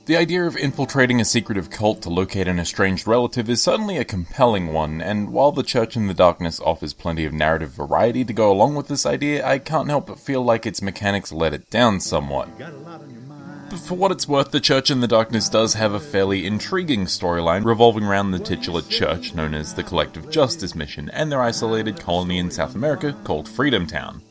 The idea of infiltrating a secretive cult to locate an estranged relative is certainly a compelling one, and while The Church in the Darkness offers plenty of narrative variety to go along with this idea, I can't help but feel like its mechanics let it down somewhat. But for what it's worth, The Church in the Darkness does have a fairly intriguing storyline revolving around the titular church known as the Collective Justice Mission and their isolated colony in South America called Freedom Town.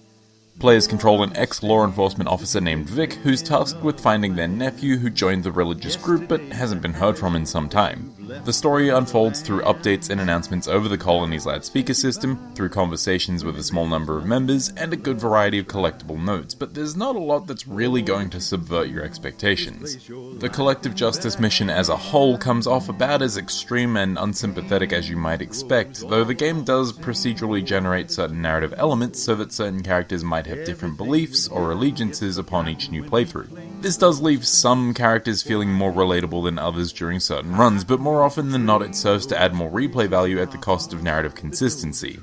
Players control an ex-law enforcement officer named Vic, who's tasked with finding their nephew who joined the religious group but hasn't been heard from in some time. The story unfolds through updates and announcements over the colony's loudspeaker system, through conversations with a small number of members, and a good variety of collectible notes, but there's not a lot that's really going to subvert your expectations. The Collective Justice Mission as a whole comes off about as extreme and unsympathetic as you might expect, though the game does procedurally generate certain narrative elements so that certain characters might have different beliefs or allegiances upon each new playthrough. This does leave some characters feeling more relatable than others during certain runs, but more often than not it serves to add more replay value at the cost of narrative consistency.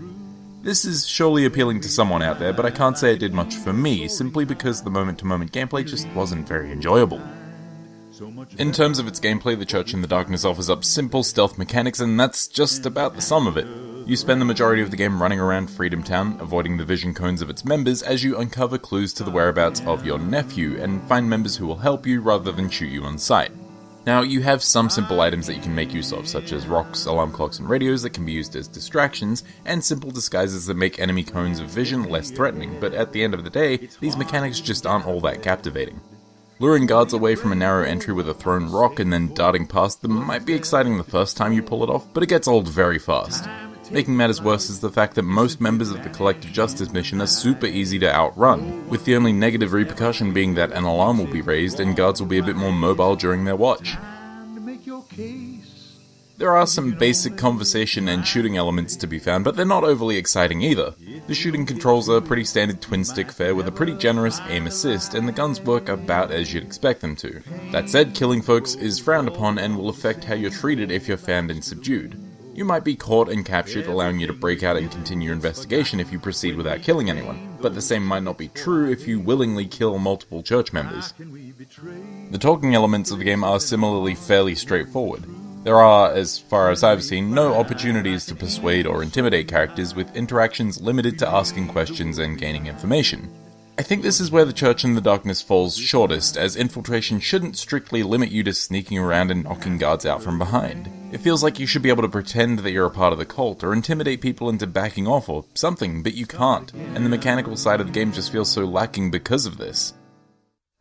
This is surely appealing to someone out there, but I can't say it did much for me, simply because the moment-to-moment gameplay just wasn't very enjoyable. In terms of its gameplay, The Church in the Darkness offers up simple stealth mechanics, and that's just about the sum of it. You spend the majority of the game running around Freedom Town, avoiding the vision cones of its members as you uncover clues to the whereabouts of your nephew, and find members who will help you rather than shoot you on sight. Now, you have some simple items that you can make use of, such as rocks, alarm clocks, and radios that can be used as distractions, and simple disguises that make enemy cones of vision less threatening, but at the end of the day, these mechanics just aren't all that captivating. Luring guards away from a narrow entry with a thrown rock and then darting past them might be exciting the first time you pull it off, but it gets old very fast. Making matters worse is the fact that most members of the Collective Justice Mission are super easy to outrun, with the only negative repercussion being that an alarm will be raised and guards will be a bit more mobile during their watch. There are some basic conversation and shooting elements to be found, but they're not overly exciting either. The shooting controls are pretty standard twin-stick fare with a pretty generous aim assist, and the guns work about as you'd expect them to. That said, killing folks is frowned upon and will affect how you're treated if you're found and subdued. You might be caught and captured, allowing you to break out and continue your investigation if you proceed without killing anyone, but the same might not be true if you willingly kill multiple church members. The talking elements of the game are similarly fairly straightforward. There are, as far as I've seen, no opportunities to persuade or intimidate characters, with interactions limited to asking questions and gaining information. I think this is where The Church in the Darkness falls shortest, as infiltration shouldn't strictly limit you to sneaking around and knocking guards out from behind. It feels like you should be able to pretend that you're a part of the cult, or intimidate people into backing off or something, but you can't, and the mechanical side of the game just feels so lacking because of this.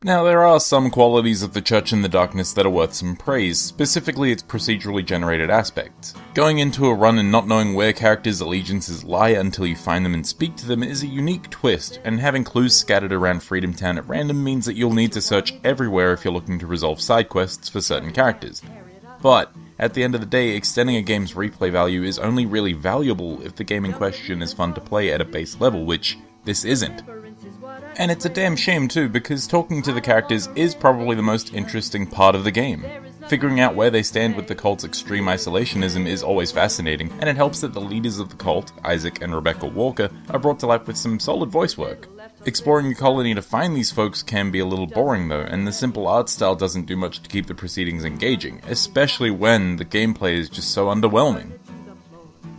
Now, there are some qualities of The Church in the Darkness that are worth some praise, specifically its procedurally generated aspects. Going into a run and not knowing where characters' allegiances lie until you find them and speak to them is a unique twist, and having clues scattered around Freedom Town at random means that you'll need to search everywhere if you're looking to resolve side quests for certain characters. But, at the end of the day, extending a game's replay value is only really valuable if the game in question is fun to play at a base level, which this isn't. And it's a damn shame too, because talking to the characters is probably the most interesting part of the game. Figuring out where they stand with the cult's extreme isolationism is always fascinating, and it helps that the leaders of the cult, Isaac and Rebecca Walker, are brought to life with some solid voice work. Exploring the colony to find these folks can be a little boring though, and the simple art style doesn't do much to keep the proceedings engaging, especially when the gameplay is just so underwhelming.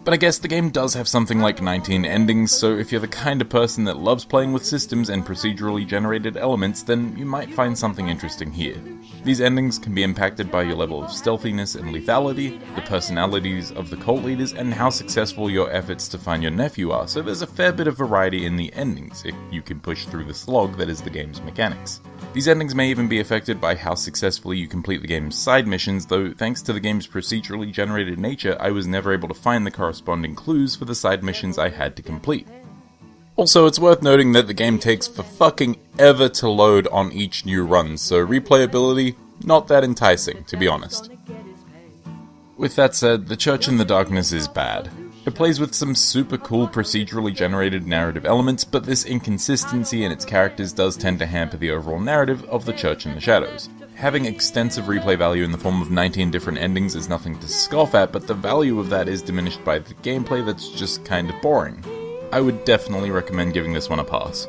But I guess the game does have something like 19 endings, so if you're the kind of person that loves playing with systems and procedurally generated elements, then you might find something interesting here. These endings can be impacted by your level of stealthiness and lethality, the personalities of the cult leaders, and how successful your efforts to find your nephew are, so there's a fair bit of variety in the endings, if you can push through the slog that is the game's mechanics. These endings may even be affected by how successfully you complete the game's side missions, though thanks to the game's procedurally generated nature, I was never able to find the corresponding clues for the side missions I had to complete. Also, it's worth noting that the game takes for fucking ever to load on each new run, so replayability, not that enticing, to be honest. With that said, The Church in the Darkness is bad. It plays with some super cool procedurally generated narrative elements, but this inconsistency in its characters does tend to hamper the overall narrative of The Church in the Shadows. Having extensive replay value in the form of 19 different endings is nothing to scoff at, but the value of that is diminished by the gameplay that's just kind of boring. I would definitely recommend giving this one a pass.